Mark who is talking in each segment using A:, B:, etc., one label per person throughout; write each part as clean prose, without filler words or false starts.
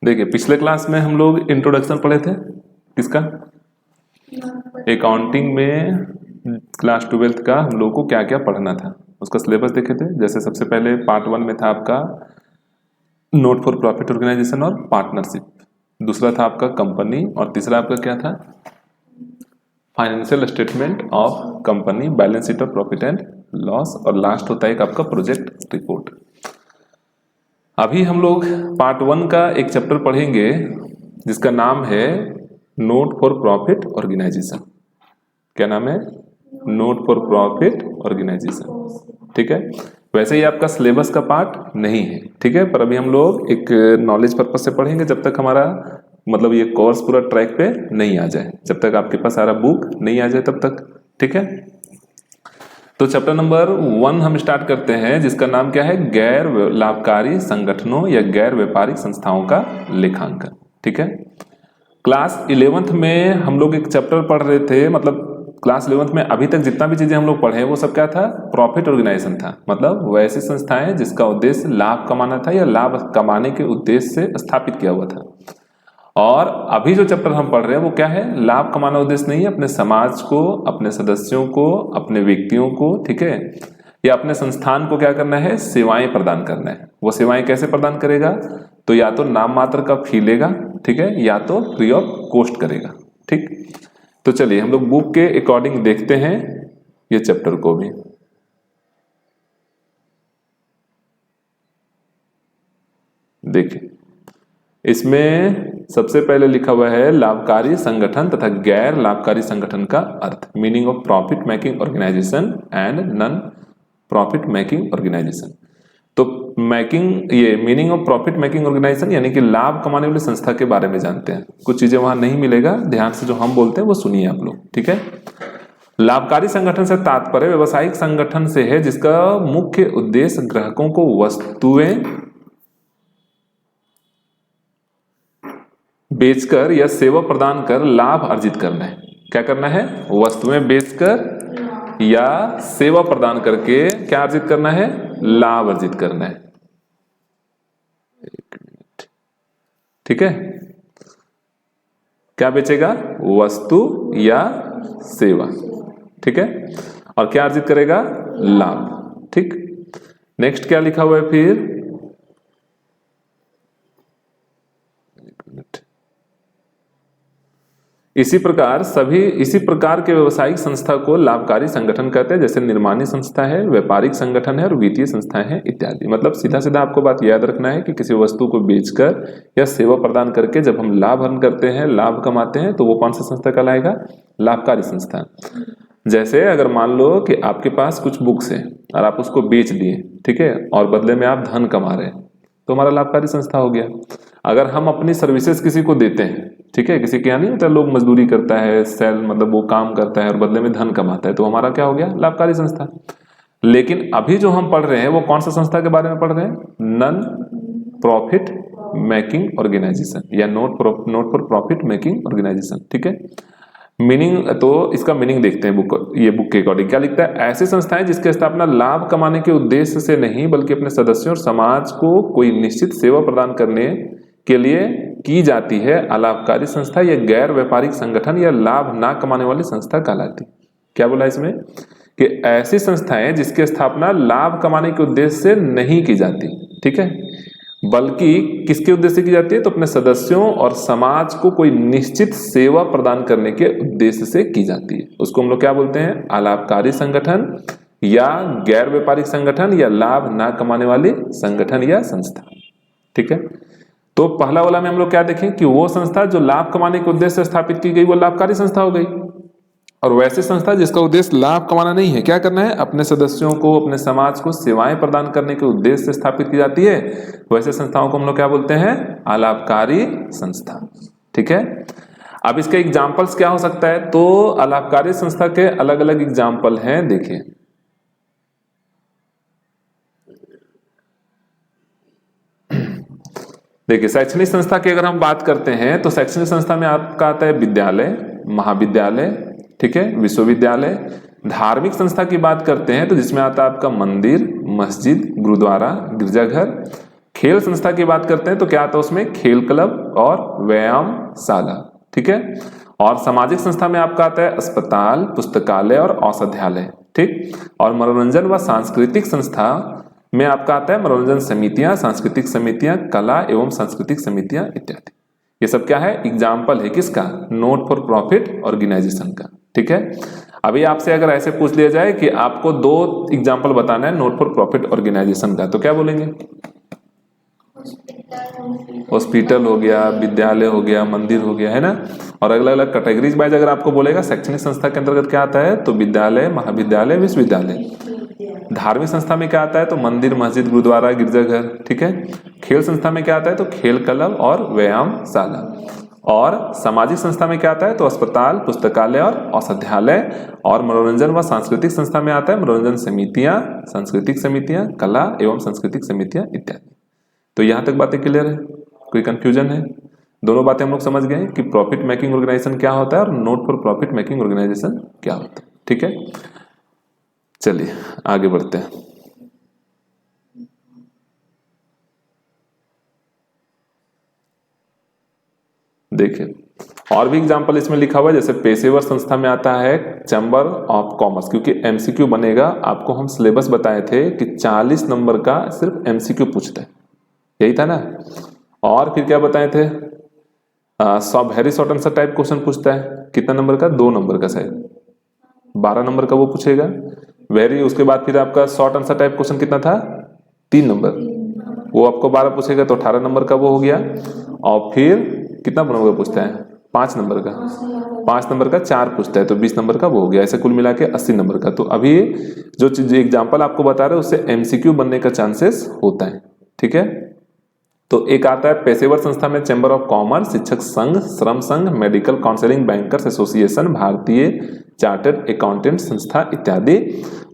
A: देखिए पिछले क्लास में हम लोग इंट्रोडक्शन पढ़े थे किसका, अकाउंटिंग में क्लास 12th का हम लोग को क्या क्या पढ़ना था उसका सिलेबस देखे थे। जैसे सबसे पहले पार्ट 1 में था आपका नोट फॉर प्रॉफिट ऑर्गेनाइजेशन और पार्टनरशिप, दूसरा था आपका कंपनी और तीसरा आपका क्या था financial statement of company, balance sheet of profit and loss, और लास्ट होता है एक आपका प्रोजेक्ट रिपोर्ट। अभी हम लोग पार्ट 1 का एक चैप्टर पढ़ेंगे जिसका नाम है नोट फॉर प्रॉफिट ऑर्गेनाइजेशन। क्या नाम है? Not for profit organisation. ठीक है, वैसे ही आपका सिलेबस का पार्ट नहीं है, ठीक है, पर अभी हम लोग एक नॉलेज पर्पज से पढ़ेंगे जब तक हमारा मतलब ये कोर्स पूरा ट्रैक पे नहीं आ जाए, जब तक आपके पास सारा बुक नहीं आ जाए तब तक। ठीक है, तो चैप्टर नंबर 1 हम स्टार्ट करते हैं जिसका नाम क्या है, गैर लाभकारी संगठनों या गैर व्यापारिक संस्थाओं का लेखांकन। ठीक है, क्लास 11th में हम लोग एक चैप्टर पढ़ रहे थे, मतलब क्लास 11th में अभी तक जितना भी चीजें हम लोग पढ़े वो सब क्या था, प्रॉफिट ऑर्गेनाइजेशन था, मतलब वैसी संस्थाएं जिसका उद्देश्य लाभ कमाना था या लाभ कमाने के उद्देश्य से स्थापित किया हुआ था। और अभी जो चैप्टर हम पढ़ रहे हैं वो क्या है, लाभ कमाना उद्देश्य नहीं है, अपने समाज को, अपने सदस्यों को, अपने व्यक्तियों को, ठीक है, या अपने संस्थान को क्या करना है, सेवाएं प्रदान करना है। वो सेवाएं कैसे प्रदान करेगा, तो या तो नाम मात्र का फी लेगा, ठीक है, या तो फ्री ऑफ कॉस्ट करेगा। ठीक, तो चलिए हम लोग बुक के अकॉर्डिंग देखते हैं ये चैप्टर को भी। देखिए इसमें सबसे पहले लिखा हुआ है लाभकारी संगठन तथा गैर लाभकारी संगठन का अर्थ, meaning of profit making organisation and non profit making organisation. तो मेकिंग, ये meaning of profit making organisation यानी कि लाभ कमाने वाली संस्था के बारे में जानते हैं। कुछ चीजें वहां नहीं मिलेगा, ध्यान से जो हम बोलते हैं वो सुनिए आप लोग। ठीक है, लाभकारी संगठन से तात्पर्य व्यवसायिक संगठन से है जिसका मुख्य उद्देश्य ग्राहकों को वस्तुएं बेचकर या सेवा प्रदान कर लाभ अर्जित करना है। क्या करना है, वस्तुएं बेचकर या सेवा प्रदान करके क्या अर्जित करना है, लाभ अर्जित करना है। एक मिनट, ठीक है, क्या बेचेगा, वस्तु या सेवा, ठीक है, और क्या अर्जित करेगा, लाभ। ठीक, नेक्स्ट क्या लिखा हुआ है फिर, इसी प्रकार के व्यवसायिक संस्था को लाभकारी संगठन कहते हैं, जैसे निर्माणी संस्था है, व्यापारिक संगठन है और वित्तीय संस्थाएं हैं इत्यादि। मतलब सीधा सीधा आपको बात याद रखना है कि किसी वस्तु को बेचकर या सेवा प्रदान करके जब हम लाभ अर्जन करते हैं, लाभ कमाते हैं, तो वो कौन सा संस्था कहलाएगा, लाभकारी संस्था। जैसे अगर मान लो कि आपके पास कुछ बुक्स है और आप उसको बेच दिए, ठीक है, और बदले में आप धन कमा रहे हैं, तो हमारा लाभकारी संस्था हो गया। अगर हम अपनी सर्विसेज किसी को देते हैं, ठीक है, किसी के यहाँ नहीं होता, लोग मजदूरी करता है, सेल मतलब वो काम करता है और बदले में धन कमाता है, तो हमारा क्या हो गया, लाभकारी संस्था। लेकिन अभी जो हम पढ़ रहे हैं वो कौन सा संस्था के बारे में पढ़ रहे हैं, नॉन प्रॉफिट मेकिंग ऑर्गेनाइजेशन या not for profit making organisation. ठीक है, मीनिंग, तो इसका मीनिंग देखते हैं बुक, ये बुक के अकॉर्डिंग क्या लिखता है, ऐसी संस्थाएं जिसकी स्थापना लाभ कमाने के उद्देश्य से नहीं बल्कि अपने सदस्यों और समाज को कोई निश्चित सेवा प्रदान करने के लिए की जाती है, अलाभकारी संस्था या गैर व्यापारिक संगठन या लाभ ना कमाने वाली संस्था कहलाती। क्या बोला इसमें कि ऐसी संस्थाएं जिसकी स्थापना लाभ कमाने के उद्देश्य से नहीं की जाती, ठीक है, बल्कि किसके उद्देश्य से की जाती है, तो अपने सदस्यों और समाज को कोई निश्चित सेवा प्रदान करने के उद्देश्य से की जाती है, उसको हम लोग क्या बोलते हैं, अलाभकारी संगठन या गैर व्यापारिक संगठन या लाभ ना कमाने वाली संगठन या संस्था। ठीक है, तो पहला वाला में हम लोग क्या देखें कि वो संस्था जो लाभ कमाने के उद्देश्य से स्थापित की गई वो लाभकारी संस्था हो गई, और वैसी संस्था जिसका उद्देश्य लाभ कमाना नहीं है, क्या करना है, अपने सदस्यों को, अपने समाज को सेवाएं प्रदान करने के उद्देश्य से स्थापित की जाती है, वैसे संस्थाओं को हम लोग क्या बोलते हैं, अलाभकारी संस्था। ठीक है, अब इसके एग्जाम्पल्स क्या हो सकता है, तो अलाभकारी संस्था के अलग अलग एग्जाम्पल हैं, देखिए। देखिए शैक्षणिक संस्था की अगर हम बात करते हैं तो शैक्षणिक संस्था में आपका आता है विद्यालय, महाविद्यालय, ठीक है, विश्वविद्यालय। धार्मिक संस्था की बात करते हैं तो जिसमें आता है आपका मंदिर, मस्जिद, गुरुद्वारा, गिरजाघर। खेल संस्था की बात करते हैं तो क्या आता है उसमें, खेल क्लब और व्यायामशाला, ठीक है। और सामाजिक संस्था में आपका आता है अस्पताल, पुस्तकालय और औषधालय, ठीक। और मनोरंजन व सांस्कृतिक संस्था में आपका आता है मनोरंजन समितियां, सांस्कृतिक समितियां, कला एवं सांस्कृतिक समितियां इत्यादि। ये सब क्या है, एग्जाम्पल है किसका, नॉट फॉर प्रॉफिट ऑर्गेनाइजेशन का, ठीक है। अभी आपसे अगर ऐसे पूछ लिया जाए कि आपको 2 एग्जाम्पल बताना है नॉट फॉर प्रॉफिट ऑर्गेनाइजेशन का, तो क्या बोलेंगे? हॉस्पिटल हो गया, विद्यालय हो गया, मंदिर हो गया, है ना। और अलग अलग कैटेगरीज वाइज अगर आपको बोलेगा शैक्षणिक संस्था के अंतर्गत क्या आता है, तो विद्यालय, महाविद्यालय, विश्वविद्यालय। धार्मिक संस्था में क्या आता है, तो मंदिर, मस्जिद, गुरुद्वारा, गिरजाघर, ठीक है। खेल संस्था में क्या आता है, तो खेल क्लब और व्यायामशाला। और सामाजिक संस्था में क्या आता है, तो अस्पताल, पुस्तकालय और औषधालय। और मनोरंजन व सांस्कृतिक संस्था में आता है मनोरंजन समितियां, सांस्कृतिक समितियां, कला एवं सांस्कृतिक समितियां इत्यादि। तो यहां तक बातें क्लियर है, कोई कंफ्यूजन है? दोनों बातें हम लोग समझ गए कि प्रॉफिट मेकिंग ऑर्गेनाइजेशन क्या होता है और not for profit making organisation क्या होता है, ठीक है। चलिए आगे बढ़ते हैं। देखिए और भी एग्जाम्पल इसमें लिखा हुआ है, जैसे पेशेवर संस्था में आता है चैम्बर ऑफ कॉमर्स, क्योंकि एमसीक्यू बनेगा। आपको हम सिलेबस बताए थे कि 40 नंबर का सिर्फ एमसीक्यू पूछता है, यही था ना। और फिर क्या बताए थे, very short answer type question पूछता है, कितना नंबर का, 2 नंबर का, शायद 12 नंबर का वो पूछेगा। वेरी, उसके बाद फिर आपका शॉर्ट आंसर टाइप क्वेश्चन कितना था, 3 नंबर, वो आपको 12 पूछेगा तो 18 नंबर का वो हो गया। और फिर कितना नंबर का पूछता है, 5 नंबर का, 5 नंबर का 4 पूछता है तो 20 नंबर का वो हो गया। ऐसे कुल मिला के 80 नंबर का। तो अभी जो चीज एग्जाम्पल आपको बता रहे हैं उससे एमसीक्यू बनने का चांसेस होता है, ठीक है। तो एक आता है पेशेवर संस्था में चैम्बर ऑफ कॉमर्स, शिक्षक संघ, श्रम संघ, मेडिकल काउंसलिंग, बैंकर्स एसोसिएशन, भारतीय चार्टर्ड अकाउंटेंट संस्था इत्यादि।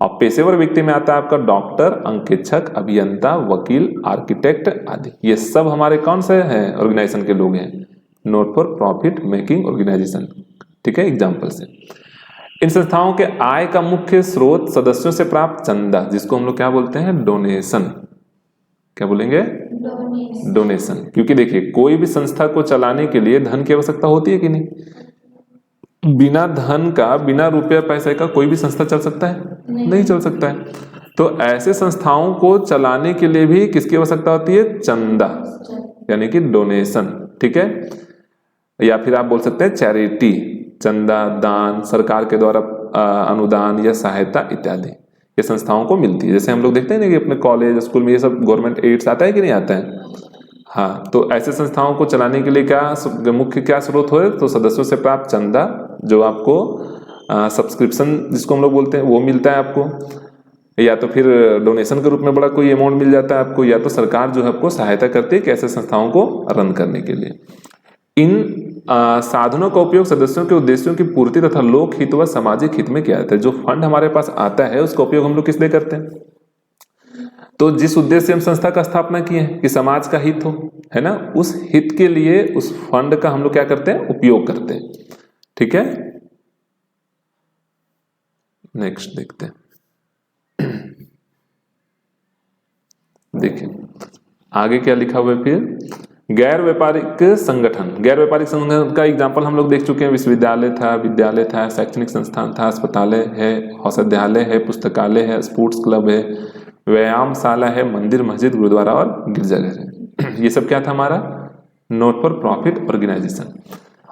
A: और पेशेवर व्यक्ति में आता है आपका डॉक्टर, अंकेक्षक, अभियंता, वकील, आर्किटेक्ट आदि। ये सब हमारे कौन से हैं, ऑर्गेनाइजेशन के लोग हैं, not for profit making organisation, ठीक है। एग्जाम्पल से इन संस्थाओं के आय का मुख्य स्रोत सदस्यों से प्राप्त चंदा, जिसको हम लोग क्या बोलते हैं, डोनेशन। क्या बोलेंगे, डोनेशन। क्योंकि देखिए कोई भी संस्था को चलाने के लिए धन की आवश्यकता होती है कि नहीं। बिना धन का, बिना रुपया पैसे का कोई भी संस्था चल सकता है, नहीं चल सकता है। तो ऐसे संस्थाओं को चलाने के लिए भी किसकी आवश्यकता होती है, चंदा, यानी कि डोनेशन, ठीक है। या फिर आप बोल सकते हैं चैरिटी, चंदा, दान, सरकार के द्वारा अनुदान या सहायता इत्यादि ये संस्थाओं को मिलती है। जैसे हम लोग देखते हैं ना कि अपने कॉलेज स्कूल में ये सब गवर्नमेंट एड्स आता है कि नहीं आता है। हाँ, तो ऐसे संस्थाओं को चलाने के लिए क्या मुख्य क्या स्रोत हो, तो सदस्यों से प्राप्त चंदा, जो आपको सब्सक्रिप्शन जिसको हम लोग बोलते हैं वो मिलता है आपको, या तो फिर डोनेशन के रूप में बड़ा कोई अमाउंट मिल जाता है आपको, या तो सरकार जो है आपको सहायता करती है कि ऐसे संस्थाओं को रन करने के लिए। इन साधनों का उपयोग सदस्यों के उद्देश्यों की पूर्ति तथा लोक हित व सामाजिक हित में किया जाता है। जो फंड हमारे पास आता है उसका उपयोग हम लोग किस लिए करते हैं, तो जिस उद्देश्य से हम संस्था का स्थापना किए हैं कि समाज का हित हो, है ना, उस हित के लिए उस फंड का हम लोग क्या करते हैं, उपयोग करते हैं, ठीक है। नेक्स्ट देखते हैं। देखिए आगे क्या लिखा हुआ है फिर, गैर व्यापारिक संगठन। गैर व्यापारिक संगठन का एग्जाम्पल हम लोग देख चुके हैं, विश्वविद्यालय था, विद्यालय था, शैक्षणिक संस्थान था, अस्पताल है, औषधालय है, पुस्तकालय है, स्पोर्ट्स क्लब है, व्यायामशाला है, मंदिर, मस्जिद, गुरुद्वारा और गिरजाघर है। ये सब क्या था हमारा, नॉट फॉर प्रॉफिट ऑर्गेनाइजेशन।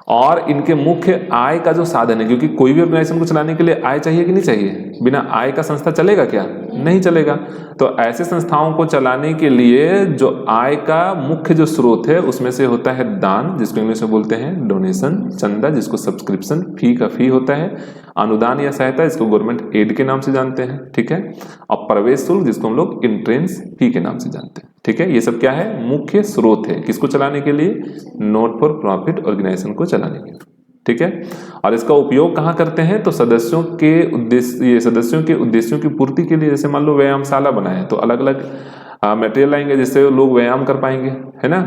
A: और इनके मुख्य आय का जो साधन है, क्योंकि कोई भी ऑर्गेनाइजेशन को चलाने के लिए आय चाहिए कि नहीं चाहिए, बिना आय का संस्था चलेगा क्या, नहीं चलेगा। तो ऐसे संस्थाओं को चलाने के लिए जो आय का मुख्य जो स्रोत है उसमें से होता है दान, जिसको इंग्लिश में बोलते हैं डोनेशन, चंदा जिसको सब्सक्रिप्शन फी का फी होता है, अनुदान या सहायता जिसको गवर्नमेंट एड के नाम से जानते हैं, ठीक है, और प्रवेश शुल्क जिसको हम लोग एंट्रेंस फी के नाम से जानते हैं, ठीक है। ये सब क्या है, मुख्य स्रोत है किसको चलाने के लिए, नॉट फॉर प्रॉफिट ऑर्गेनाइजेशन को चलाने के लिए, ठीक है। और इसका उपयोग कहाँ करते हैं, तो सदस्यों के उद्देश्य, ये सदस्यों के उद्देश्यों की पूर्ति के लिए। जैसे मान लो व्यायामशाला बनाए तो अलग अलग मटेरियल आएंगे जिससे लोग व्यायाम कर पाएंगे, है ना।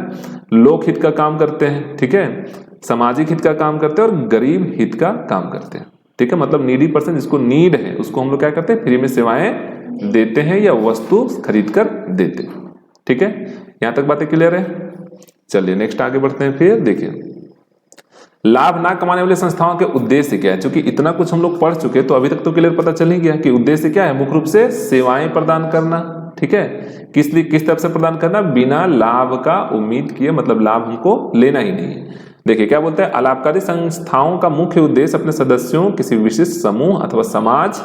A: लोक हित का काम करते हैं, ठीक है, सामाजिक हित का काम करते हैं और गरीब हित का काम करते हैं, ठीक है। मतलब नीडी पर्सन जिसको नीड है उसको हम लोग क्या करते हैं, फ्री में सेवाएं देते हैं या वस्तु खरीद कर देते हैं, ठीक है, यहां तक बातें क्लियर है। चलिए नेक्स्ट आगे बढ़ते हैं। फिर देखिए लाभ ना कमाने वाली संस्थाओं के उद्देश्य क्या है। क्योंकि इतना कुछ हम लोग पढ़ चुके तो अभी तक तो क्लियर पता चल ही गया कि उद्देश्य क्या है। मुख्य रूप से सेवाएं प्रदान करना, ठीक है, किस तरफ से प्रदान करना, बिना लाभ का उम्मीद किए, मतलब लाभ हमको लेना ही नहीं है। देखिए क्या बोलते हैं, अलाभकारी संस्थाओं का मुख्य उद्देश्य अपने सदस्यों, किसी विशिष्ट समूह अथवा समाज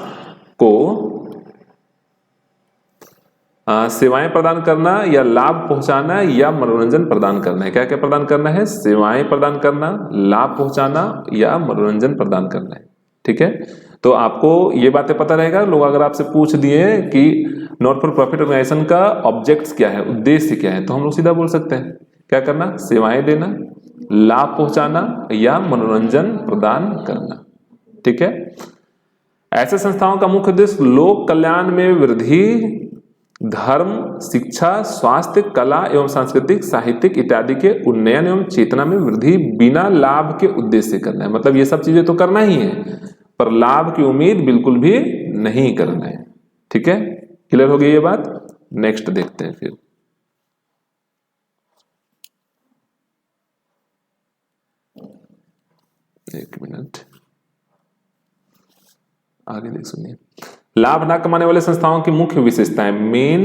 A: को सेवाएं प्रदान करना या लाभ पहुंचाना या मनोरंजन प्रदान करना है। क्या क्या प्रदान करना है, सेवाएं प्रदान करना, लाभ पहुंचाना या मनोरंजन प्रदान करना है। ठीक है, तो आपको ये बातें पता रहेगा। लोग अगर आपसे पूछ दिए कि नॉट फॉर प्रॉफिट ऑर्गेनाइजेशन का ऑब्जेक्ट्स क्या है, उद्देश्य क्या है, तो हम लोग सीधा बोल सकते हैं क्या करना, सेवाएं देना, लाभ पहुंचाना या मनोरंजन प्रदान करना। ठीक है, ऐसे संस्थाओं का मुख्य उद्देश्य लोक कल्याण में वृद्धि, धर्म, शिक्षा, स्वास्थ्य, कला एवं सांस्कृतिक, साहित्यिक इत्यादि के उन्नयन एवं चेतना में वृद्धि बिना लाभ के उद्देश्य से करना है। मतलब ये सब चीजें तो करना ही है पर लाभ की उम्मीद बिल्कुल भी नहीं करना है। ठीक है, क्लियर हो गई ये बात। नेक्स्ट देखते हैं। फिर एक मिनट आगे देख सुनिए। लाभ ना कमाने वाले संस्थाओं की मुख्य विशेषताएं, मेन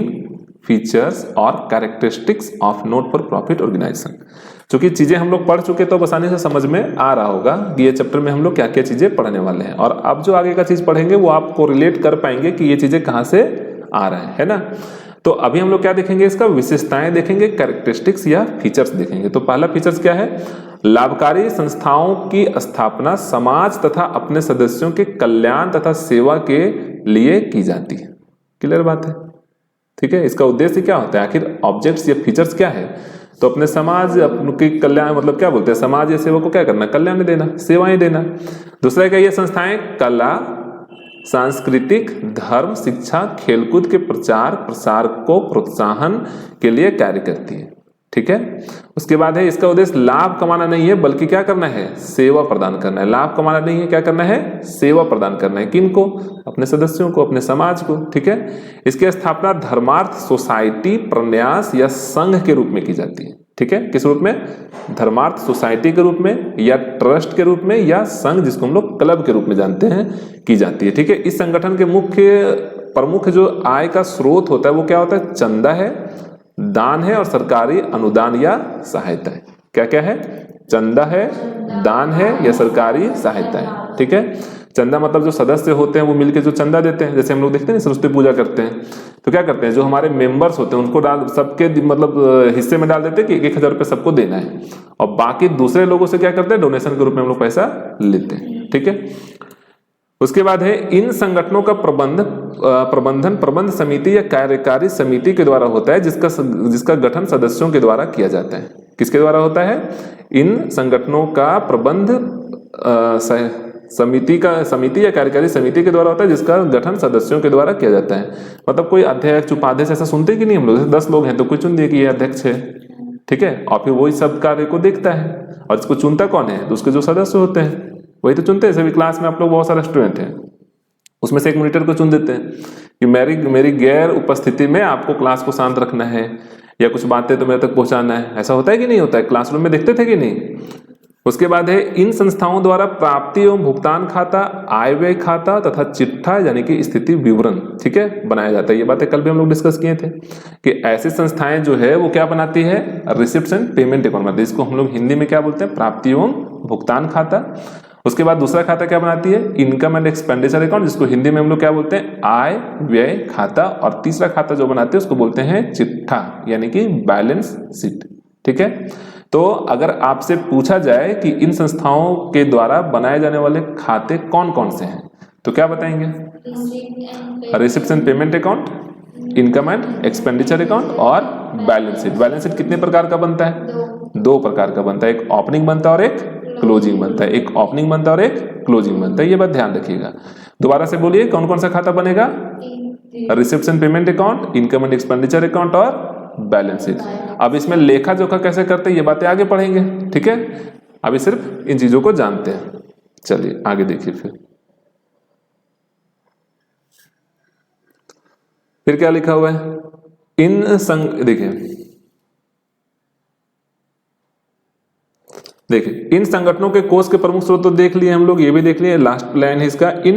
A: फीचर्स और characteristics of not for profit organisation. क्योंकि चीजें हम लोग पढ़ चुके तो आसानी से समझ में आ रहा होगा कि ये चैप्टर में हम लोग क्या क्या चीजें पढ़ने वाले हैं, और अब जो आगे का चीज पढ़ेंगे वो आपको रिलेट कर पाएंगे कि ये चीजें कहां से आ रहे हैं, है ना। तो अभी हम लोग क्या देखेंगे, इसका विशेषताएं देखेंगे, कैरेक्टरिस्टिक्स या फीचर्स देखेंगे। तो पहला फीचर्स क्या है, लाभकारी संस्थाओं की स्थापना समाज तथा अपने सदस्यों के कल्याण तथा सेवा के लिए की जाती है। क्लियर बात है। ठीक है, इसका उद्देश्य क्या होता है, आखिर ऑब्जेक्ट्स या फीचर्स क्या है, तो अपने समाज, अपने कल्याण, मतलब क्या बोलते हैं, समाज या सेवा को क्या करना, कल्याण देना, सेवाएं देना। दूसरा क्या, ये संस्थाएं कला, सांस्कृतिक, धर्म, शिक्षा, खेलकूद के प्रचार प्रसार को प्रोत्साहन के लिए कार्य करती है। ठीक है, उसके बाद है इसका उद्देश्य लाभ कमाना नहीं है बल्कि क्या करना है, सेवा प्रदान करना है। लाभ कमाना नहीं है, क्या करना है, सेवा प्रदान करना है। किनको, अपने सदस्यों को, अपने समाज को। ठीक है, इसकी स्थापना धर्मार्थ सोसाइटी, प्रन्यास या संघ के रूप में की जाती है। ठीक है, किस रूप में, धर्मार्थ सोसाइटी के रूप में या ट्रस्ट के रूप में या संघ जिसको हम लोग क्लब के रूप में जानते हैं, की जाती है। ठीक है, इस संगठन के मुख्य प्रमुख जो आय का स्रोत होता है वो क्या होता है, चंदा है, दान है और सरकारी अनुदान या सहायता है। क्या क्या है, चंदा है, दान है या सरकारी सहायता है। ठीक है, चंदा मतलब जो सदस्य होते हैं वो मिलके जो चंदा देते हैं, जैसे हम लोग देखते हैं सरस्वती पूजा करते हैं तो क्या करते हैं, जो हमारे मेंबर्स होते हैं उनको डाल, सबके मतलब हिस्से में डाल देते हैं कि 1,000 रुपये सबको देना है, और बाकी दूसरे लोगों से क्या करते हैं, डोनेशन के रूप में हम लोग पैसा लेते हैं। ठीक है, उसके बाद है इन संगठनों का प्रबंधन प्रबंध समिति या कार्यकारी समिति के द्वारा होता है, जिसका गठन सदस्यों के द्वारा किया जाता है। किसके द्वारा होता है, इन संगठनों का प्रबंध समिति या कार्यकारी समिति के द्वारा होता है, जिसका गठन सदस्यों के द्वारा किया जाता है। मतलब कोई अध्यक्ष उपाध्यक्ष ऐसा सुनते कि नहीं हम लोग, 10 लोग हैं तो कोई चुन दिए कि ये अध्यक्ष है। ठीक है, और फिर वही सब कार्य को देखता है, और इसको चुनता कौन है, तो उसके जो सदस्य होते हैं वही तो चुनते हैं। सभी क्लास में आप लोग बहुत सारे स्टूडेंट हैं, उसमें से एक मॉनिटर को चुन देते हैं कि मेरी गैर उपस्थिति में आपको क्लास को शांत रखना है या कुछ बातें तो मेरे तक पहुंचाना है। ऐसा होता है कि नहीं होता है, क्लासरूम में देखते थे कि नहीं। उसके बाद है इन संस्थाओं द्वारा प्राप्ति एवं भुगतान खाता, आय व्यय खाता तथा चिट्ठा यानी कि स्थिति विवरण, ठीक है, बनाया जाता है। ये बातें कल भी हम लोग डिस्कस किए थे कि ऐसी संस्थाएं जो है वो क्या बनाती है, रिसिप्ट्स एंड पेमेंट अकाउंट बनाती है। इसको हम लोग हिंदी में क्या बोलते हैं, प्राप्ति एवं भुगतान खाता। उसके बाद दूसरा खाता क्या बनाती है, इनकम एंड एक्सपेंडिचर अकाउंट, जिसको हिंदी में हम लोग क्या बोलते हैं, आय व्यय खाता। और तीसरा खाता जो बनाते हैं उसको बोलते हैं चिट्ठा यानी कि बैलेंस शीट। ठीक है, तो अगर आपसे पूछा जाए कि इन संस्थाओं के द्वारा बनाए जाने वाले खाते कौन कौन से हैं तो क्या बताएंगे, receipts and payment account, income and expenditure account और बैलेंस शीट। बैलेंस शीट कितने प्रकार का बनता है, 2 प्रकार का बनता है, एक ओपनिंग बनता है और एक क्लोजिंग बनता है। एक ओपनिंग बनता है और एक क्लोजिंग बनता है, ये बात ध्यान रखिएगा। दोबारा से बोलिए कौन कौन सा खाता बनेगा, receipts and payment account, income and expenditure account और बैलेंस शीट। अब इसमें लेखा जोखा कैसे करते हैं ये बातें आगे पढ़ेंगे। ठीक है, अभी सिर्फ इन चीजों को जानते हैं। चलिए आगे देखिए। फिर क्या लिखा हुआ है, देखिए इन संगठनों के कोष के प्रमुख स्रोत तो देख लिए हम लोग, ये भी देख लिए, लास्ट लाइन है इसका, इन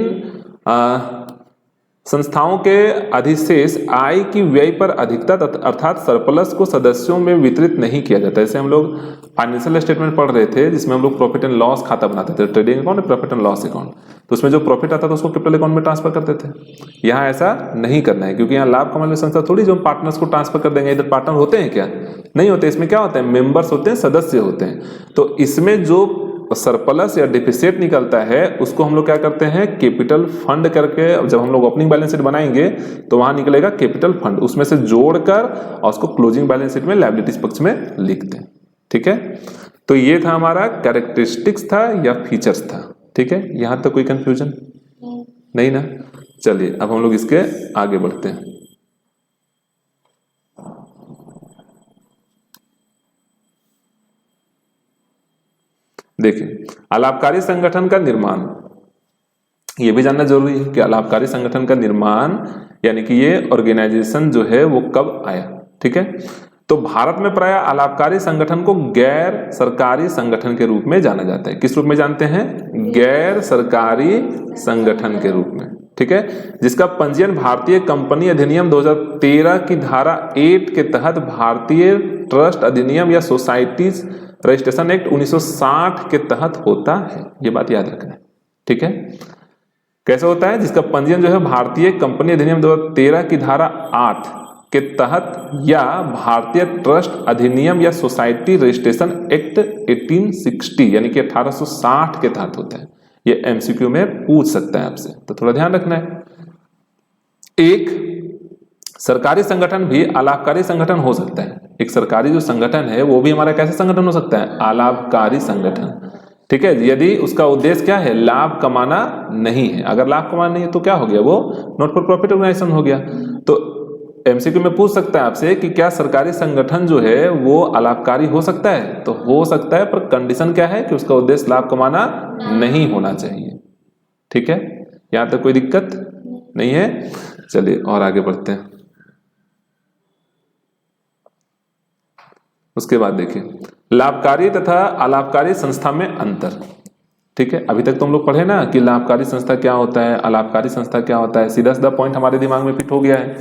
A: संस्थाओं के अधिशेष आय की व्यय पर अधिकता अर्थात सरप्लस को सदस्यों में वितरित नहीं किया जाता। जैसे हम लोग फाइनेंशियल स्टेटमेंट पढ़ रहे थे जिसमें हम लोग प्रॉफिट एंड लॉस खाता बनाते थे, trading account, profit and loss account, तो उसमें जो प्रॉफिट आता था उसको कैपिटल अकाउंट में ट्रांसफर करते थे। यहाँ ऐसा नहीं करना है, क्योंकि यहाँ लाभ कमाने वाली संस्था थोड़ी जो पार्टनर्स को ट्रांसफर कर देंगे। इधर पार्टनर होते हैं क्या? नहीं होते। इसमें क्या होते हैं? मेंबर्स होते हैं, सदस्य होते हैं। तो इसमें जो सरप्लस या डिफिसिट निकलता है उसको हम लोग क्या करते हैं? कैपिटल फंड करके, जब हम लोग ओपनिंग बैलेंस शीट बनाएंगे तो वहां निकलेगा कैपिटल फंड, उसमें से जोड़कर और उसको क्लोजिंग बैलेंस शीट में लायबिलिटीज पक्ष में लिखते हैं। ठीक है, तो ये था हमारा कैरेक्टरिस्टिक्स था या फीचर्स था। ठीक है, यहां तक कोई कंफ्यूजन नहीं ना? चलिए अब हम लोग इसके आगे बढ़ते हैं। देखिए अलाभकारी संगठन का निर्माण, ये भी जानना जरूरी है कि अलाभकारी संगठन का निर्माण यानी कि ये ऑर्गेनाइजेशन जो है वो कब आया। ठीक है, तो भारत में प्राय अलाभकारी संगठन को गैर सरकारी संगठन के रूप में जाना जाता है। किस रूप में जानते हैं? गैर सरकारी संगठन के रूप में। ठीक है, जिसका पंजीयन भारतीय कंपनी अधिनियम 2013 की धारा 8 के तहत भारतीय ट्रस्ट अधिनियम या सोसाइटीज रजिस्ट्रेशन एक्ट 1960 के तहत होता है। ये बात याद रखना है। ठीक है, कैसे होता है? जिसका पंजीयन जो है भारतीय कंपनी अधिनियम 2013 की धारा 8 के तहत या भारतीय ट्रस्ट अधिनियम या सोसाइटी रजिस्ट्रेशन एक्ट 1860 यानी कि 1860 के तहत होता है। ये एमसीक्यू में पूछ सकता है आपसे, तो थोड़ा ध्यान रखना है। एक सरकारी संगठन भी अलाभकारी संगठन हो सकता है। एक सरकारी जो संगठन है वो भी हमारा कैसा संगठन हो सकता है? अलाभकारी संगठन। ठीक है, यदि उसका उद्देश्य क्या है? लाभ कमाना नहीं है। अगर लाभ कमाना नहीं है तो क्या हो गया? वो नॉट फॉर प्रॉफिट ऑर्गेनाइजेशन हो गया। तो एमसीक्यू में पूछ सकता है आपसे कि क्या सरकारी संगठन जो है वो अलाभकारी हो सकता है? तो हो सकता है, पर कंडीशन क्या है? कि उसका उद्देश्य लाभ कमाना नहीं होना चाहिए। ठीक है, यहां तक कोई दिक्कत नहीं है। चलिए और आगे बढ़ते हैं। उसके बाद देखिए लाभकारी तथा अलाभकारी संस्था में अंतर। ठीक है, अभी तक तो हम लोग पढ़े ना कि लाभकारी संस्था क्या होता है, अलाभकारी संस्था क्या होता है। सीधा सीधा पॉइंट हमारे दिमाग में फिट हो गया है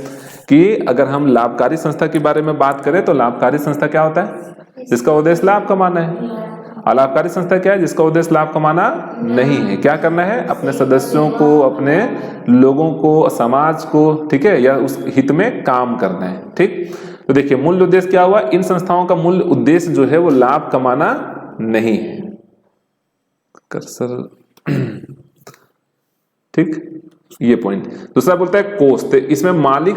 A: कि अगर हम लाभकारी संस्था के बारे में बात करें तो लाभकारी संस्था क्या होता है? जिसका उद्देश्य लाभ कमाना है। अलाभकारी संस्था क्या है? जिसका उद्देश्य लाभ कमाना नहीं है। क्या करना है? अपने सदस्यों को, अपने लोगों को, समाज को, ठीक है, या उस हित में काम करना है। ठीक, तो देखिए मूल उद्देश्य क्या हुआ? इन संस्थाओं का मूल उद्देश्य जो है वो लाभ कमाना नहीं है। कर्सर ठीक, ये पॉइंट। दूसरा बोलता है कोष। तो इसमें मालिक